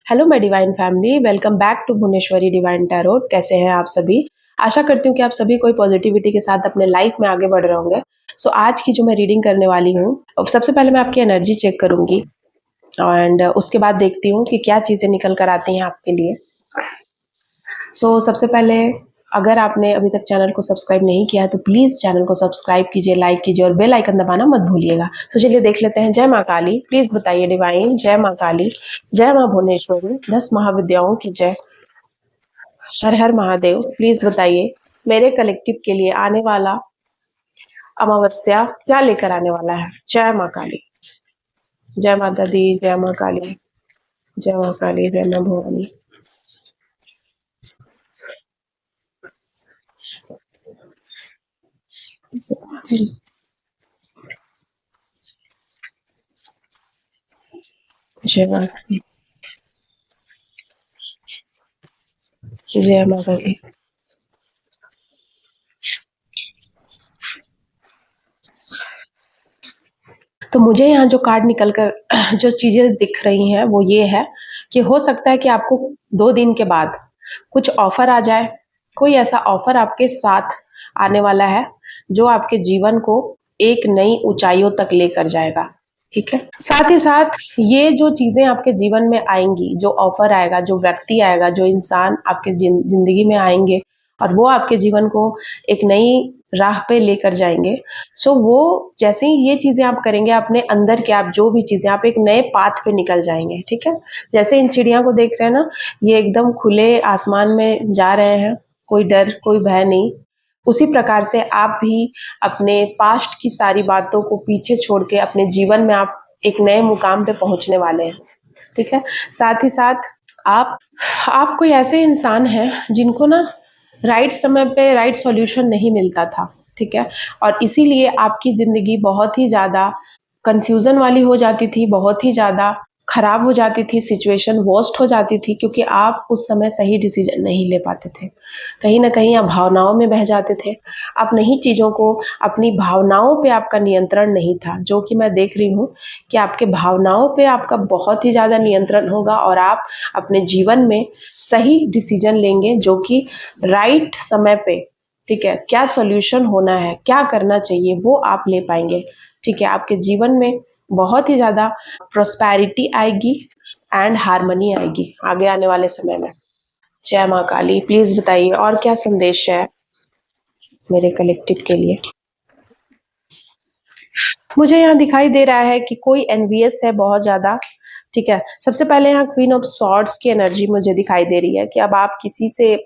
Hello my divine family, welcome back to Bhuvaneshwari divine tarot. कैसे हैं आप सभी? आशा करती हूँ कि आप सभी कोई पॉजिटिविटी के साथ अपने लाइफ में आगे बढ़ रहे होंगे। सो आज की जो मैं रीडिंग करने वाली हूँ, सबसे पहले मैं आपकी एनर्जी चेक करूंगी एंड उसके बाद देखती हूँ कि क्या चीज़ें निकल कर आती हैं आपके लिए। सबसे पहले, अगर आपने अभी तक चैनल को सब्सक्राइब नहीं किया है तो प्लीज़ चैनल को सब्सक्राइब कीजिए, लाइक कीजिए और बेल आइकन दबाना मत भूलिएगा। तो चलिए देख लेते हैं। जय माँ काली, प्लीज़ बताइए डिवाइन। जय माँ काली, जय माँ भुवनेश्वरी, 10 महाविद्याओं की जय। हर हर महादेव, प्लीज़ बताइए मेरे कलेक्टिव के लिए आने वाला अमावस्या क्या लेकर आने वाला है। जय माँ काली, जय माता दी, जय माँ काली, जय माँ काली, जय माँ भवानी। जय माँ काली, जय माता दी। तो मुझे यहाँ जो कार्ड निकल कर जो चीज़ें दिख रही हैं वो ये है कि हो सकता है कि आपको 2 दिन के बाद कुछ ऑफर आ जाए। कोई ऐसा ऑफर आपके साथ आने वाला है जो आपके जीवन को एक नई ऊंचाइयों तक लेकर जाएगा। ठीक है, साथ ही साथ ये जो चीजें आपके जीवन में आएंगी, जो ऑफर आएगा, जो व्यक्ति आएगा, जो इंसान आपके जिंदगी में आएंगे और वो आपके जीवन को एक नई राह पे लेकर जाएंगे। वो जैसे ही ये चीजें आप करेंगे, अपने अंदर के आप जो भी चीजें, आप एक नए पाथ पे निकल जाएंगे। ठीक है, जैसे इन चिड़िया को देख रहे हैं ना, ये एकदम खुले आसमान में जा रहे हैं, कोई डर कोई भय नहीं। उसी प्रकार से आप भी अपने पास्ट की सारी बातों को पीछे छोड़ के अपने जीवन में आप एक नए मुकाम पे पहुंचने वाले हैं। ठीक है, साथ ही साथ आप कोई ऐसे इंसान हैं जिनको ना राइट समय पे राइट सॉल्यूशन नहीं मिलता था। ठीक है, और इसीलिए आपकी जिंदगी बहुत ही ज्यादा कंफ्यूजन वाली हो जाती थी, बहुत ही ज्यादा खराब हो जाती थी, सिचुएशन वर्स्ट हो जाती थी, क्योंकि आप उस समय सही डिसीजन नहीं ले पाते थे। कहीं ना कहीं आप भावनाओं में बह जाते थे। आप नहीं चीज़ों को, अपनी भावनाओं पे आपका नियंत्रण नहीं था, जो कि मैं देख रही हूँ कि आपके भावनाओं पे आपका बहुत ही ज़्यादा नियंत्रण होगा और आप अपने जीवन में सही डिसीजन लेंगे, जो कि राइट समय पे, ठीक है, क्या सॉल्यूशन होना है, क्या करना चाहिए, वो आप ले पाएंगे। ठीक है, आपके जीवन में बहुत ही ज़्यादा प्रोस्पैरिटी आएगी एंड हार्मनी आएगी आगे आने वाले समय में। जय माँ काली, प्लीज बताइए और क्या संदेश है मेरे कलेक्टिव के लिए। मुझे यहाँ दिखाई दे रहा है कि कोई एनवियस है बहुत ज्यादा। ठीक है, सबसे पहले यहाँ क्वीन ऑफ सॉर्ड्स की एनर्जी मुझे दिखाई दे रही है कि अब आप किसी से,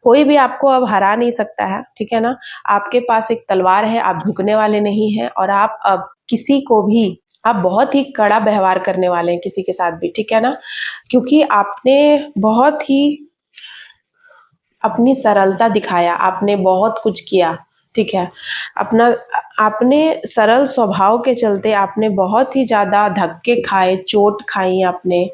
कोई भी आपको अब हरा नहीं सकता है। ठीक है ना, आपके पास एक तलवार है, आप झुकने वाले नहीं हैं और आप अब किसी को भी, आप बहुत ही कड़ा व्यवहार करने वाले हैं किसी के साथ भी। ठीक है ना, क्योंकि आपने बहुत ही अपनी सरलता दिखाया, आपने बहुत कुछ किया। ठीक है, अपना, आपने सरल स्वभाव के चलते आपने बहुत ही ज्यादा धक्के खाए, चोट खाई आपने।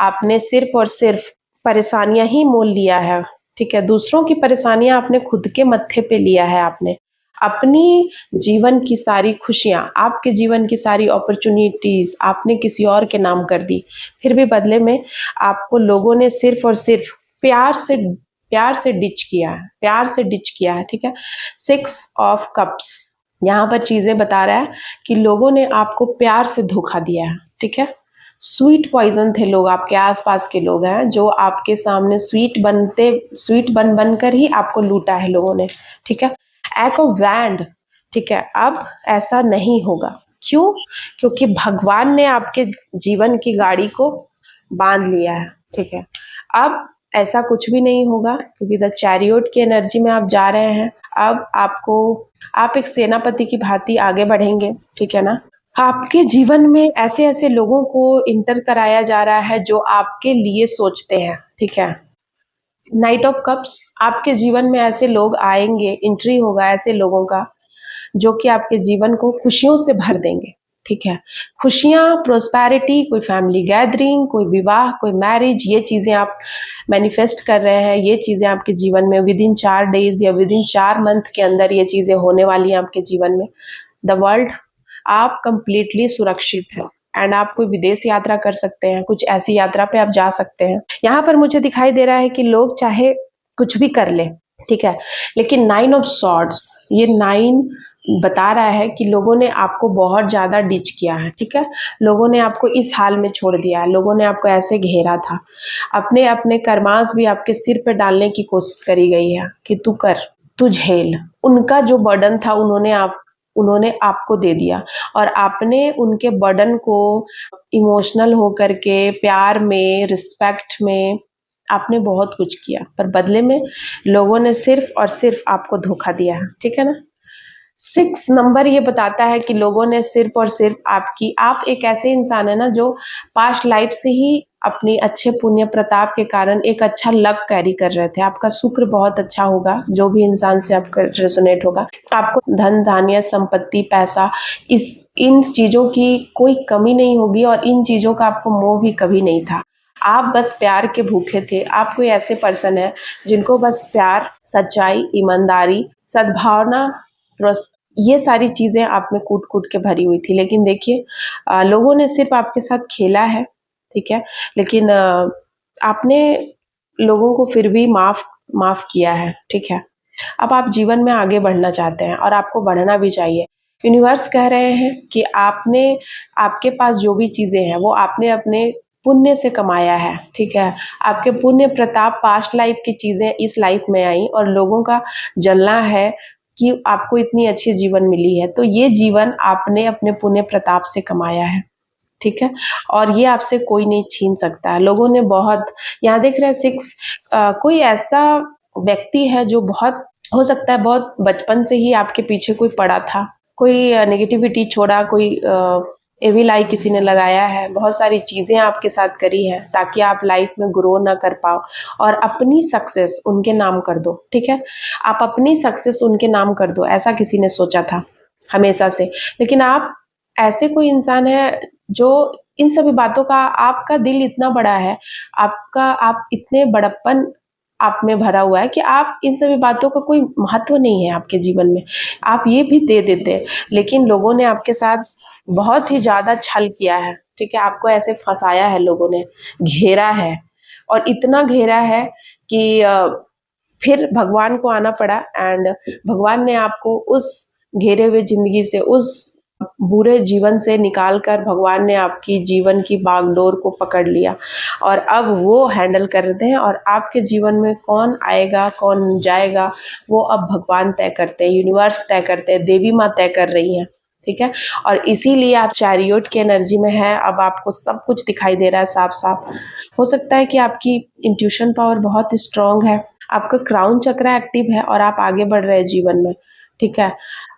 आपने सिर्फ और सिर्फ परेशानियां ही मोल लिया है। ठीक है, दूसरों की परेशानियां आपने खुद के मत्थे पे लिया है। आपने अपनी जीवन की सारी खुशियां, आपके जीवन की सारी अपॉर्चुनिटीज आपने किसी और के नाम कर दी। फिर भी बदले में आपको लोगों ने सिर्फ और सिर्फ प्यार से डिच किया है, प्यार से डिच किया है। ठीक है, 6 ऑफ कप्स यहाँ पर चीजें बता रहा है कि लोगों ने आपको प्यार से धोखा दिया है। ठीक है, स्वीट पॉइजन थे लोग, आपके आसपास के लोग हैं जो आपके सामने स्वीट बन बनकर ही आपको लूटा है लोगों ने। ठीक है, एक ऑफ वैंड। ठीक है, अब ऐसा नहीं होगा। क्यों? क्योंकि भगवान ने आपके जीवन की गाड़ी को बांध लिया है। ठीक है, अब ऐसा कुछ भी नहीं होगा, क्योंकि द चैरियट की एनर्जी में आप जा रहे हैं। अब आप एक सेनापति की भांति आगे बढ़ेंगे। ठीक है ना, आपके जीवन में ऐसे ऐसे लोगों को इंटर कराया जा रहा है जो आपके लिए सोचते हैं। ठीक है, नाइट ऑफ कप्स, आपके जीवन में ऐसे लोग आएंगे, एंट्री होगा ऐसे लोगों का जो कि आपके जीवन को खुशियों से भर देंगे। ठीक है, खुशियां, प्रोस्पैरिटी, कोई फैमिली गैदरिंग, कोई विवाह, कोई मैरिज, ये चीजें आप मैनिफेस्ट कर रहे हैं। ये चीजें आपके जीवन में विद इन 4 डेज या विद इन 4 मंथ के अंदर ये चीजें होने वाली हैं आपके जीवन में। द वर्ल्ड, आप कंप्लीटली सुरक्षित हैं। एंड आप कोई विदेश यात्रा कर सकते हैं, कुछ ऐसी यात्रा पे आप जा सकते हैं। यहाँ पर मुझे दिखाई दे रहा है कि लोग चाहे कुछ भी कर ले, ठीक है, लेकिन 9 ऑफ सॉर्ड्स, ये 9 बता रहा है कि लोगों ने आपको बहुत ज्यादा डिच किया है, ठीक है, लोगों ने आपको इस हाल में छोड़ दिया है, लोगों ने आपको ऐसे घेरा था, अपने अपने कर्मास भी आपके सिर पे डालने की कोशिश करी गई है कि तू कर, तू झेल। उनका जो बर्डन था उन्होंने आपको दे दिया और आपने उनके बर्डन को इमोशनल होकर के प्यार में, रिस्पेक्ट में आपने बहुत कुछ किया, पर बदले में लोगों ने सिर्फ और सिर्फ आपको धोखा दिया है, ठीक है ना। 6 नंबर ये बताता है कि लोगों ने सिर्फ और सिर्फ आप एक ऐसे इंसान है ना जो पास्ट लाइफ से ही अपनी अच्छे पुण्य प्रताप के कारण एक अच्छा लक कैरी कर रहे थे। आपका शुक्र बहुत अच्छा होगा, जो भी इंसान से आपका रेजोनेट होगा, आपको धन धान्य संपत्ति पैसा इन चीजों की कोई कमी नहीं होगी और इन चीजों का आपको मोह भी कभी नहीं था। आप बस प्यार के भूखे थे। आप कोई ऐसे पर्सन है जिनको बस प्यार, सच्चाई, ईमानदारी, सद्भावना, ये सारी चीजें आप में कूट कूट के भरी हुई थी। लेकिन देखिए लोगों ने सिर्फ आपके साथ खेला है, ठीक है, लेकिन आपने लोगों को फिर भी माफ किया है, ठीक है। अब आप जीवन में आगे बढ़ना चाहते हैं और आपको बढ़ना भी चाहिए। यूनिवर्स कह रहे हैं कि आपके पास जो भी चीजें हैं वो आपने अपने पुण्य से कमाया है, ठीक है। आपके पुण्य प्रताप पास्ट लाइफ की चीजें इस लाइफ में आई और लोगों का जलना है कि आपको इतनी अच्छी जीवन मिली है, तो ये जीवन आपने अपने पुण्य प्रताप से कमाया है, ठीक है, और ये आपसे कोई नहीं छीन सकता है। लोगों ने बहुत, यहाँ देख रहे हैं 6, कोई ऐसा व्यक्ति है जो बहुत, हो सकता है बहुत बचपन से ही आपके पीछे कोई पड़ा था, कोई नेगेटिविटी छोड़ा, कोई एविल आई किसी ने लगाया है, बहुत सारी चीजें आपके साथ करी है ताकि आप लाइफ में ग्रो ना कर पाओ और अपनी सक्सेस उनके नाम कर दो, ठीक है। आप अपनी सक्सेस उनके नाम कर दो, ऐसा किसी ने सोचा था हमेशा से। लेकिन आप ऐसे कोई इंसान है जो इन सभी बातों का, आपका दिल इतना बड़ा है, आप इतने बड़प्पन आप में भरा हुआ है कि आप इन सभी बातों का कोई महत्व नहीं है आपके जीवन में, आप ये भी दे देते हैं। लेकिन लोगों ने आपके साथ बहुत ही ज्यादा छल किया है, ठीक है, आपको ऐसे फंसाया है, लोगों ने घेरा है और इतना घेरा है कि फिर भगवान को आना पड़ा एंड भगवान ने आपको उस घेरे हुए जिंदगी से, उस बुरे जीवन से निकालकर भगवान ने आपकी जीवन की बागडोर को पकड़ लिया और अब वो हैंडल कर रहे हैं और आपके जीवन में कौन आएगा कौन जाएगा वो अब भगवान तय करते हैं, यूनिवर्स तय करते हैं, देवी माँ तय कर रही हैं, ठीक है। और इसीलिए आप चैरियट की एनर्जी में है, अब आपको सब कुछ दिखाई दे रहा है साफ साफ। हो सकता है कि आपकी इंट्यूशन पावर बहुत स्ट्रांग है, आपका क्राउन चक्र एक्टिव है और आप आगे बढ़ रहे हैं जीवन में, ठीक है।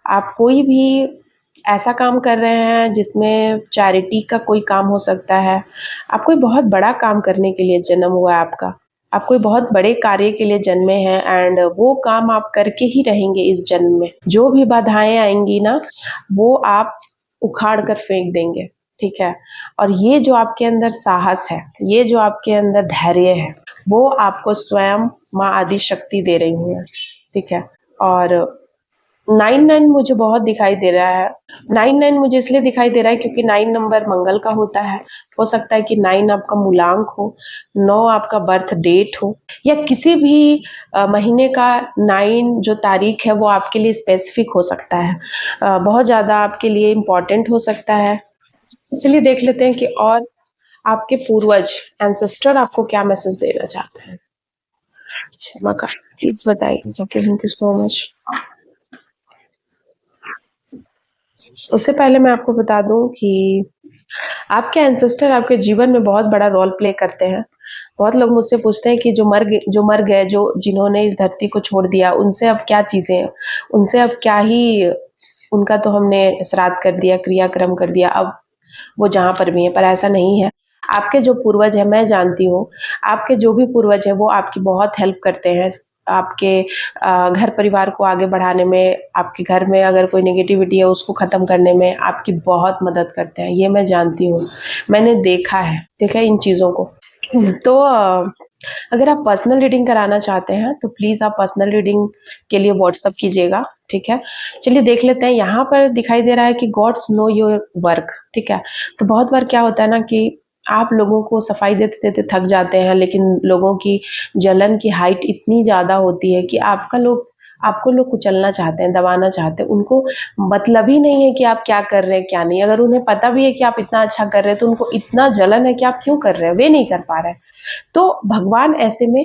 आप कोई भी ऐसा काम कर रहे हैं जिसमें चैरिटी का कोई काम हो सकता है, आप कोई बहुत बड़ा काम करने के लिए जन्म हुआ है आपका, आप कोई बहुत बड़े कार्य के लिए जन्मे हैं एंड वो काम आप करके ही रहेंगे इस जन्म में। जो भी बाधाएं आएंगी ना वो आप उखाड़ कर फेंक देंगे, ठीक है। और ये जो आपके अंदर साहस है, ये जो आपके अंदर धैर्य है, वो आपको स्वयं माँ आदि शक्ति दे रही है, ठीक है। और 9 मुझे बहुत दिखाई दे रहा है। 9 मुझे इसलिए दिखाई दे रहा है क्योंकि 9 नंबर मंगल का होता है। हो सकता है कि 9 आपका मूलांक हो, 9 आपका बर्थ डेट हो या किसी भी महीने का 9 जो तारीख है वो आपके लिए स्पेसिफिक हो सकता है, बहुत ज़्यादा आपके लिए इम्पोर्टेंट हो सकता है। चलिए देख लेते हैं कि और आपके पूर्वज एंसेस्टर आपको क्या मैसेज देना चाहते हैं। क्षमा का प्लीज बताइए। Thank you so much. उससे पहले मैं आपको बता दूं कि आपके एंसेस्टर आपके जीवन में बहुत बड़ा रोल प्ले करते हैं। बहुत लोग मुझसे पूछते हैं कि जो मर गए, जो जिन्होंने इस धरती को छोड़ दिया, उनसे अब क्या चीजें हैं, उनसे अब क्या ही, उनका तो हमने श्राद्ध कर दिया, क्रियाक्रम कर दिया, अब वो जहाँ पर भी है। पर ऐसा नहीं है। आपके जो पूर्वज है, मैं जानती हूँ, आपके जो भी पूर्वज है वो आपकी बहुत हेल्प करते हैं, आपके घर परिवार को आगे बढ़ाने में, आपके घर में अगर कोई नेगेटिविटी है उसको ख़त्म करने में आपकी बहुत मदद करते हैं। ये मैं जानती हूँ, मैंने देखा है इन चीज़ों को। तो अगर आप पर्सनल रीडिंग कराना चाहते हैं तो प्लीज़ आप पर्सनल रीडिंग के लिए व्हाट्सअप कीजिएगा, ठीक है। चलिए देख लेते हैं, यहाँ पर दिखाई दे रहा है कि गॉड्स नो योर वर्क, ठीक है। तो बहुत बार क्या होता है ना कि आप लोगों को सफाई देते देते थक जाते हैं, लेकिन लोगों की जलन की हाइट इतनी ज़्यादा होती है कि आपको लोग कुचलना चाहते हैं, दबाना चाहते हैं। उनको मतलब ही नहीं है कि आप क्या कर रहे हैं क्या नहीं। अगर उन्हें पता भी है कि आप इतना अच्छा कर रहे हैं तो उनको इतना जलन है कि आप क्यों कर रहे हैं, वे नहीं कर पा रहे हैं। तो भगवान ऐसे में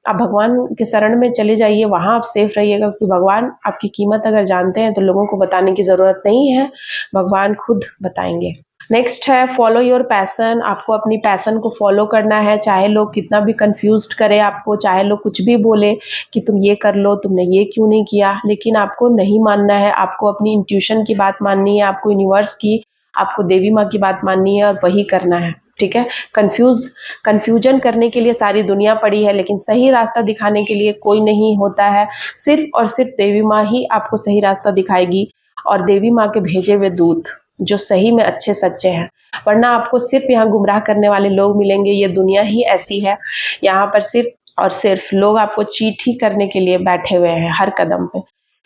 आप भगवान के शरण में चले जाइए, वहाँ आप सेफ रहिएगा, क्योंकि भगवान आपकी कीमत अगर जानते हैं तो लोगों को बताने की ज़रूरत नहीं है, भगवान खुद बताएंगे। नेक्स्ट है फॉलो योर पैसन। आपको अपनी पैसन को फॉलो करना है, चाहे लोग कितना भी कंफ्यूज्ड करे आपको, चाहे लोग कुछ भी बोले कि तुम ये कर लो, तुमने ये क्यों नहीं किया, लेकिन आपको नहीं मानना है। आपको अपनी इंट्यूशन की बात माननी है, आपको यूनिवर्स की, आपको देवी माँ की बात माननी है और वही करना है, ठीक है। कंफ्यूजन करने के लिए सारी दुनिया पड़ी है, लेकिन सही रास्ता दिखाने के लिए कोई नहीं होता है। सिर्फ और सिर्फ देवी माँ ही आपको सही रास्ता दिखाएगी, और देवी माँ के भेजे हुए दूत जो सही में अच्छे सच्चे हैं। वरना आपको सिर्फ यहाँ गुमराह करने वाले लोग मिलेंगे। ये दुनिया ही ऐसी है, यहाँ पर सिर्फ और सिर्फ लोग आपको चीट ही करने के लिए बैठे हुए हैं हर कदम पे।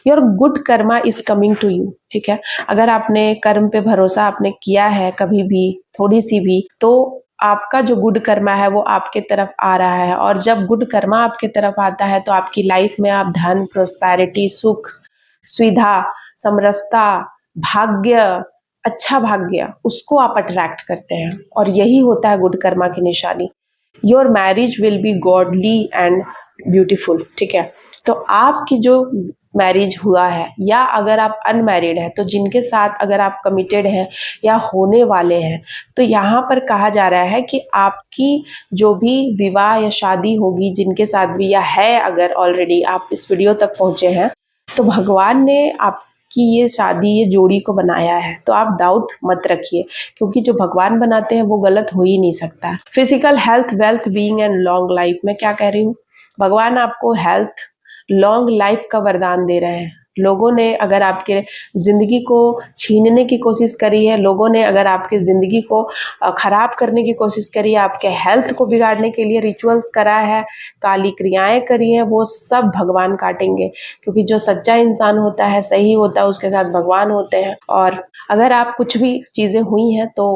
Your good karma is coming to you, ठीक है। अगर आपने कर्म पे भरोसा आपने किया है कभी भी, थोड़ी सी भी, तो आपका जो गुड कर्मा है वो आपके तरफ आ रहा है। और जब गुड कर्मा आपके तरफ आता है तो आपकी लाइफ में आप धन, प्रोस्पैरिटी, सुख, सुविधा, समरसता, भाग्य, अच्छा भाग्य, उसको आप अट्रैक्ट करते हैं, और यही होता है गुड कर्मा की निशानी। Your marriage will be godly and beautiful, ठीक है। तो आपकी जो मैरिज हुआ है, या अगर आप अनमैरिड हैं, तो जिनके साथ अगर आप कमिटेड हैं या होने वाले हैं, तो यहाँ पर कहा जा रहा है कि आपकी जो भी विवाह या शादी होगी जिनके साथ भी, या है अगर ऑलरेडी आप इस वीडियो तक पहुँचे हैं, तो भगवान ने आपकी ये शादी, ये जोड़ी को बनाया है। तो आप डाउट मत रखिए, क्योंकि जो भगवान बनाते हैं वो गलत हो ही नहीं सकता। Physical health, wealth, being and long life. मैं क्या कह रही हूँ, भगवान आपको हेल्थ, लॉन्ग लाइफ का वरदान दे रहे हैं। लोगों ने अगर आपके ज़िंदगी को छीनने की कोशिश करी है, लोगों ने अगर आपकी ज़िंदगी को ख़राब करने की कोशिश करी है, आपके हेल्थ को बिगाड़ने के लिए रिचुअल्स करा है, काली क्रियाएं करी हैं, वो सब भगवान काटेंगे। क्योंकि जो सच्चा इंसान होता है, सही होता है, उसके साथ भगवान होते हैं। और अगर आप कुछ भी चीज़ें हुई हैं तो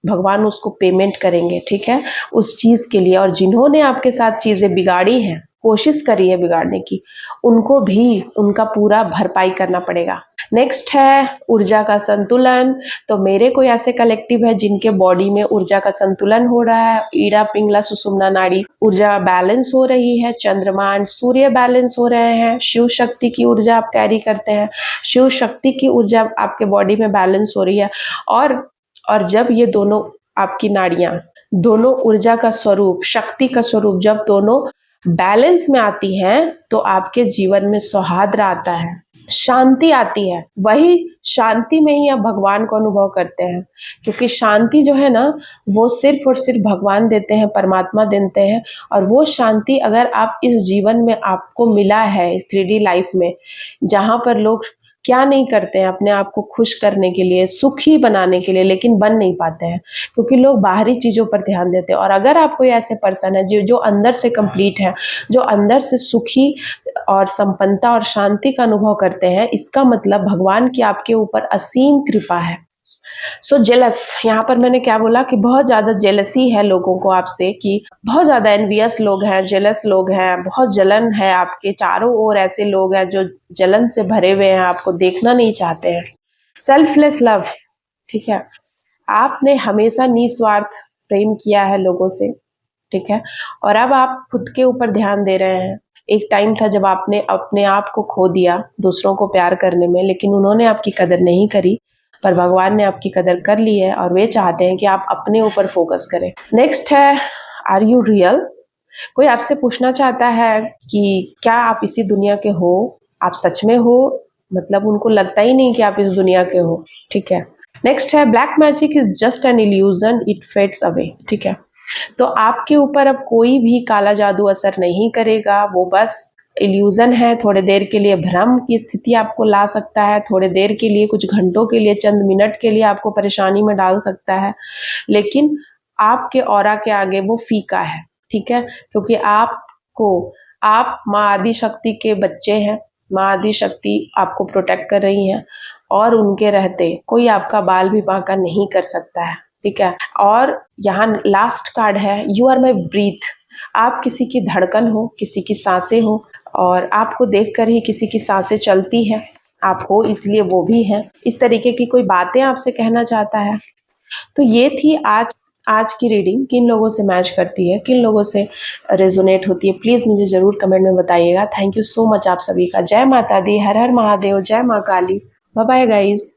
भगवान उसको पेमेंट करेंगे, ठीक है, उस चीज़ के लिए। और जिन्होंने आपके साथ चीज़ें बिगाड़ी हैं, कोशिश करी है बिगाड़ने की, उनको भी उनका पूरा भरपाई करना पड़ेगा। नेक्स्ट है ऊर्जा का संतुलन। तो मेरे कोई ऐसे कलेक्टिव है जिनके बॉडी में ऊर्जा का संतुलन हो रहा है, ईड़ा, पिंगला, सुषुम्ना नाड़ी ऊर्जा बैलेंस हो रही है, चंद्रमा एंड सूर्य बैलेंस हो रहे हैं, शिव शक्ति की ऊर्जा आप कैरी करते हैं, शिव शक्ति की ऊर्जा आपके बॉडी में बैलेंस हो रही है। और जब ये दोनों आपकी नाड़ियां, दोनों ऊर्जा का स्वरूप, शक्ति का स्वरूप, जब दोनों बैलेंस में आती हैं, तो आपके जीवन में सौहार्द आता है, शांति आती है। वही शांति में ही आप भगवान को अनुभव करते हैं, क्योंकि शांति जो है ना, वो सिर्फ और सिर्फ भगवान देते हैं, परमात्मा देते हैं। और वो शांति अगर आप इस जीवन में आपको मिला है, इस 3D लाइफ में, जहाँ पर लोग क्या नहीं करते हैं अपने आप को खुश करने के लिए, सुखी बनाने के लिए, लेकिन बन नहीं पाते हैं, क्योंकि लोग बाहरी चीज़ों पर ध्यान देते हैं। और अगर आप कोई ऐसे पर्सन है जो अंदर से कंप्लीट है, जो अंदर से सुखी और संपन्नता और शांति का अनुभव करते हैं, इसका मतलब भगवान की आपके ऊपर असीम कृपा है। सो जेलस, यहाँ पर मैंने क्या बोला कि बहुत ज़्यादा जेलसी है लोगों को आपसे, कि बहुत ज़्यादा एनवियस लोग हैं, जेलस लोग हैं, बहुत जलन है आपके चारों ओर। ऐसे लोग हैं जो जलन से भरे हुए हैं, आपको देखना नहीं चाहते हैं। सेल्फलेस लव, ठीक है, आपने हमेशा निस्वार्थ प्रेम किया है लोगों से, ठीक है, और अब आप खुद के ऊपर ध्यान दे रहे हैं। एक टाइम था जब आपने अपने आप को खो दिया दूसरों को प्यार करने में, लेकिन उन्होंने आपकी कदर नहीं करी, पर भगवान ने आपकी कदर कर ली है, और वे चाहते हैं कि आप अपने ऊपर फोकस करें। नेक्स्ट है आर यू रियल। कोई आपसे पूछना चाहता है कि क्या आप इसी दुनिया के हो, आप सच में हो, मतलब उनको लगता ही नहीं कि आप इस दुनिया के हो, ठीक है। नेक्स्ट है black magic is just an illusion, it fades away, ठीक है। तो आपके ऊपर अब कोई भी काला जादू असर नहीं करेगा, वो बस इल्यूजन है, थोड़े देर के लिए भ्रम की स्थिति आपको ला सकता है, थोड़े देर के लिए, कुछ घंटों के लिए, चंद मिनट के लिए आपको परेशानी में डाल सकता है, लेकिन आपके ऑरा के आगे वो फीका है, ठीक है, क्योंकि आप माँ आदि शक्ति के बच्चे हैं, माँ आदि शक्ति आपको प्रोटेक्ट कर रही हैं और उनके रहते कोई आपका बाल भी बांका नहीं कर सकता है, ठीक है। और यहाँ लास्ट कार्ड है, यू आर माई ब्रीथ। आप किसी की धड़कन हो, किसी की सांसें हो, और आपको देखकर ही किसी की सांसें चलती है, आप हो इसलिए वो भी है। इस तरीके की कोई बातें आपसे कहना चाहता है। तो ये थी आज की रीडिंग। किन लोगों से मैच करती है, किन लोगों से रेजोनेट होती है, प्लीज़ मुझे ज़रूर कमेंट में बताइएगा। थैंक यू सो मच आप सभी का। जय माता दी, हर हर महादेव, जय माँ काली। Bye bye guys.